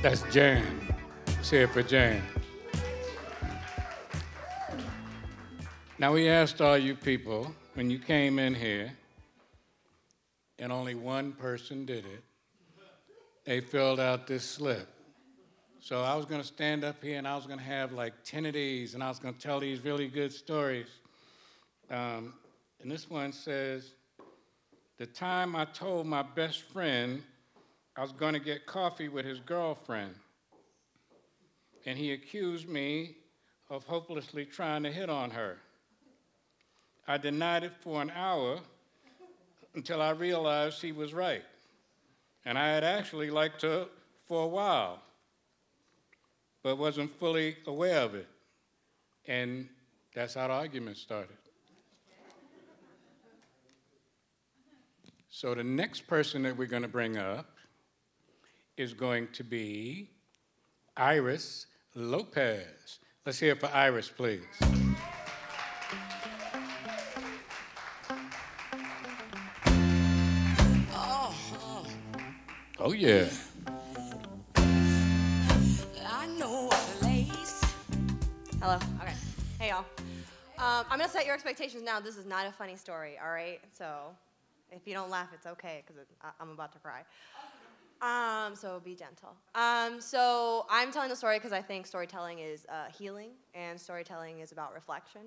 That's Jan. Let's hear it for Jan. Now, we asked all you people, when you came in here, and only one person did it, they filled out this slip. So I was going to stand up here, and I was going to have like 10 of these, and I was going to tell these really good stories. And this one says, the time I told my best friend I was going to get coffee with his girlfriend, and he accused me of hopelessly trying to hit on her. I denied it for an hour until I realized he was right. And I had actually liked her for a while, but wasn't fully aware of it. And that's how the argument started. So the next person that we're going to bring up is going to be Iris Lopez. Let's hear it for Iris, please. Oh, yeah. I know a place. Hello. Okay. Hey, y'all. I'm going to set your expectations now. This is not a funny story, all right? So if you don't laugh, it's okay, because I'm about to cry. So be gentle. So I'm telling the story because I think storytelling is healing, and storytelling is about reflection.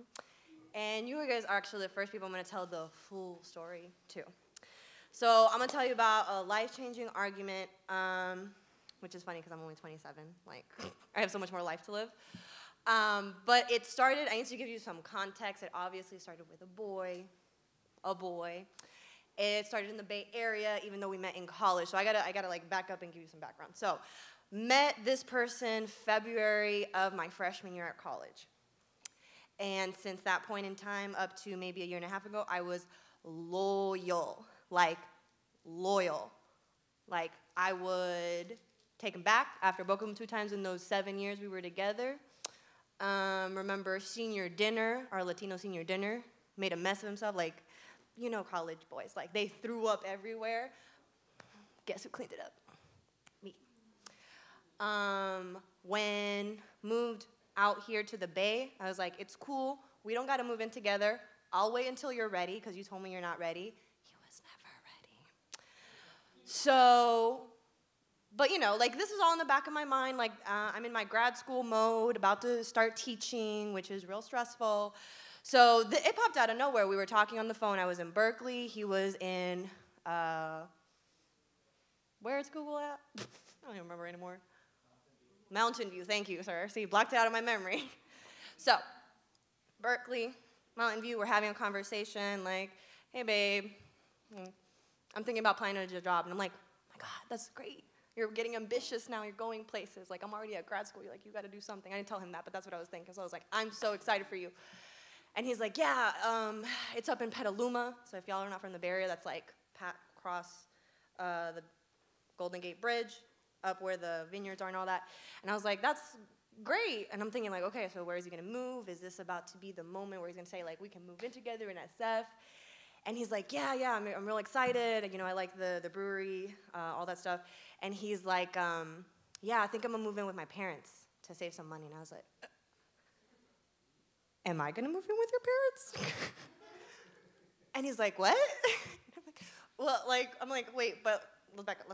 And you guys are actually the first people I'm going to tell the full story to. So I'm going to tell you about a life-changing argument, which is funny because I'm only 27. Like, I have so much more life to live. But it started, I need to give you some context. It obviously started with a boy. It started in the Bay Area, even though we met in college. So I gotta like back up and give you some background. So, met this person February of my freshman year at college. And since that point in time, up to maybe a year and a half ago, I was loyal. Like, loyal. Like, I would take him back after I broke him 2 times in those 7 years we were together. Remember senior dinner, our Latino senior dinner, made a mess of himself. Like, you know college boys. Like, they threw up everywhere. Guess who cleaned it up? Me. When moved out here to the Bay, I was like, it's cool. We don't got to move in together. I'll wait until you're ready, because you told me you're not ready. He was never ready. So, but you know, like, this is all in the back of my mind. Like, I'm in my grad school mode, about to start teaching, which is real stressful. So it popped out of nowhere. We were talking on the phone. I was in Berkeley. He was in, where is Google at? I don't even remember anymore. Mountain View. Thank you, sir. See, blocked it out of my memory. So, Berkeley, Mountain View, we're having a conversation, like, hey, babe, I'm thinking about applying to a job. And I'm like, oh my God, that's great. You're getting ambitious now. You're going places. Like, I'm already at grad school. You're like, you got to do something. I didn't tell him that, but that's what I was thinking. So I was like, I'm so excited for you. And he's like, yeah, it's up in Petaluma. So if y'all are not from the Bay Area, that's like across the Golden Gate Bridge, up where the vineyards are and all that. And I was like, that's great. And I'm thinking, like, okay, so where is he going to move? Is this about to be the moment where he's going to say, like, we can move in together in SF? And he's like, yeah, I'm real excited. You know, I like the brewery, all that stuff. And he's like, yeah, I think I'm going to move in with my parents to save some money. And I was like, am I going to move in with your parents? And he's like, what? I'm like, well, like, I'm like, wait, but let's back up.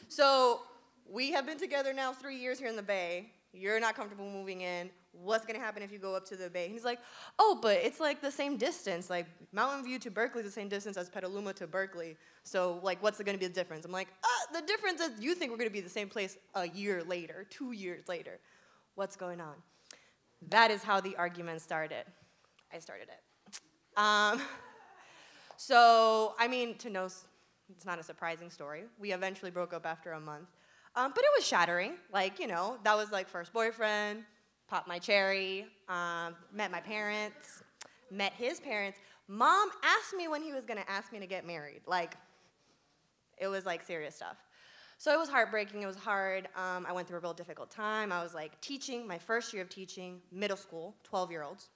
So we have been together now 3 years here in the Bay. You're not comfortable moving in. What's going to happen if you go up to the Bay? And he's like, oh, but it's like the same distance. Like, Mountain View to Berkeley is the same distance as Petaluma to Berkeley. So, like, what's going to be the difference? I'm like, the difference is you think we're going to be the same place a year later, 2 years later. What's going on? That is how the argument started. I started it. So, I mean, to know, it's not a surprising story. We eventually broke up after a month. But it was shattering. Like, you know, that was like first boyfriend, popped my cherry, met my parents, met his parents. Mom asked me when he was going to ask me to get married. Like, it was like serious stuff. So it was heartbreaking. It was hard. I went through a real difficult time. I was like teaching, my first year of teaching, middle school, 12-year-olds,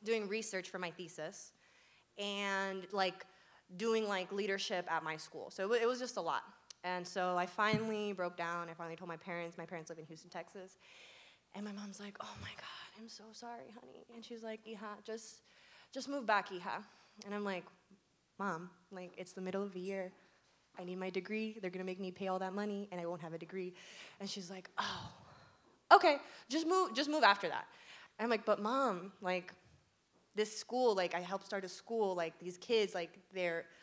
doing research for my thesis, and like doing like leadership at my school. So it was just a lot. And so I finally broke down. I finally told my parents. My parents live in Houston, Texas. And my mom's like, oh my God, I'm so sorry, honey. And she's like, Iha, just move back, Iha. And I'm like, Mom, like, it's the middle of the year. I need my degree. They're gonna make me pay all that money, and I won't have a degree. And she's like, oh, okay, just move after that. And I'm like, but Mom, like, this school, like, I helped start a school, like, these kids, like,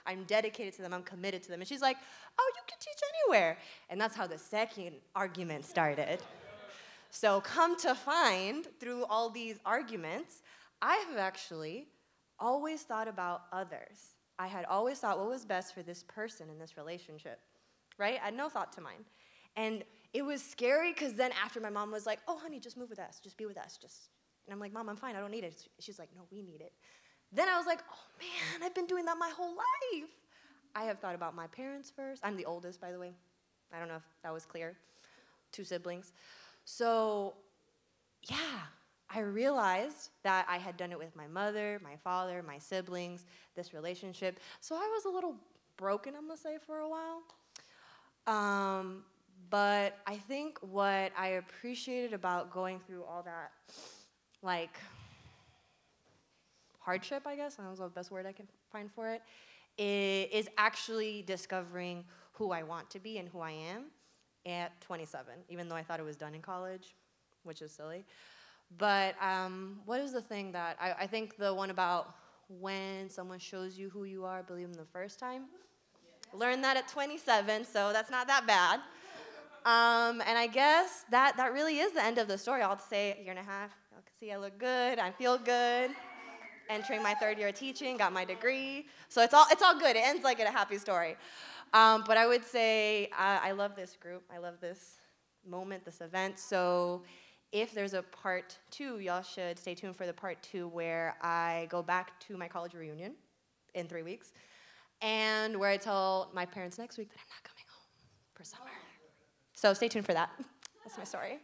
I'm dedicated to them, I'm committed to them. And she's like, oh, you can teach anywhere. And that's how the second argument started. So come to find, through all these arguments, I have actually always thought about others. I had always thought what was best for this person in this relationship, right? I had no thought to mine. And it was scary because then after my mom was like, oh, honey, just move with us. Just be with us. And I'm like, Mom, I'm fine. I don't need it. She's like, no, we need it. Then I was like, oh, man, I've been doing that my whole life. I have thought about my parents first. I'm the oldest, by the way. I don't know if that was clear. 2 siblings. So, yeah, I realized that I had done it with my mother, my father, my siblings, this relationship. So I was a little broken, I'm going to say, for a while. But I think what I appreciated about going through all that, like, hardship, I guess, that was the best word I can find for it, is actually discovering who I want to be and who I am at 27, even though I thought it was done in college, which is silly. But what is the thing that, I think the one about when someone shows you who you are, believe them the first time. Learned that at 27, so that's not that bad. And I guess that really is the end of the story. I'll say a year and a half. You can see I look good, I feel good. Entering my 3rd year of teaching, got my degree. So it's all good. It ends like in a happy story. But I would say I love this group. I love this moment, this event. So if there's a part 2, y'all should stay tuned for the part 2 where I go back to my college reunion in 3 weeks and where I tell my parents next week that I'm not coming home for summer. So stay tuned for that. That's my story.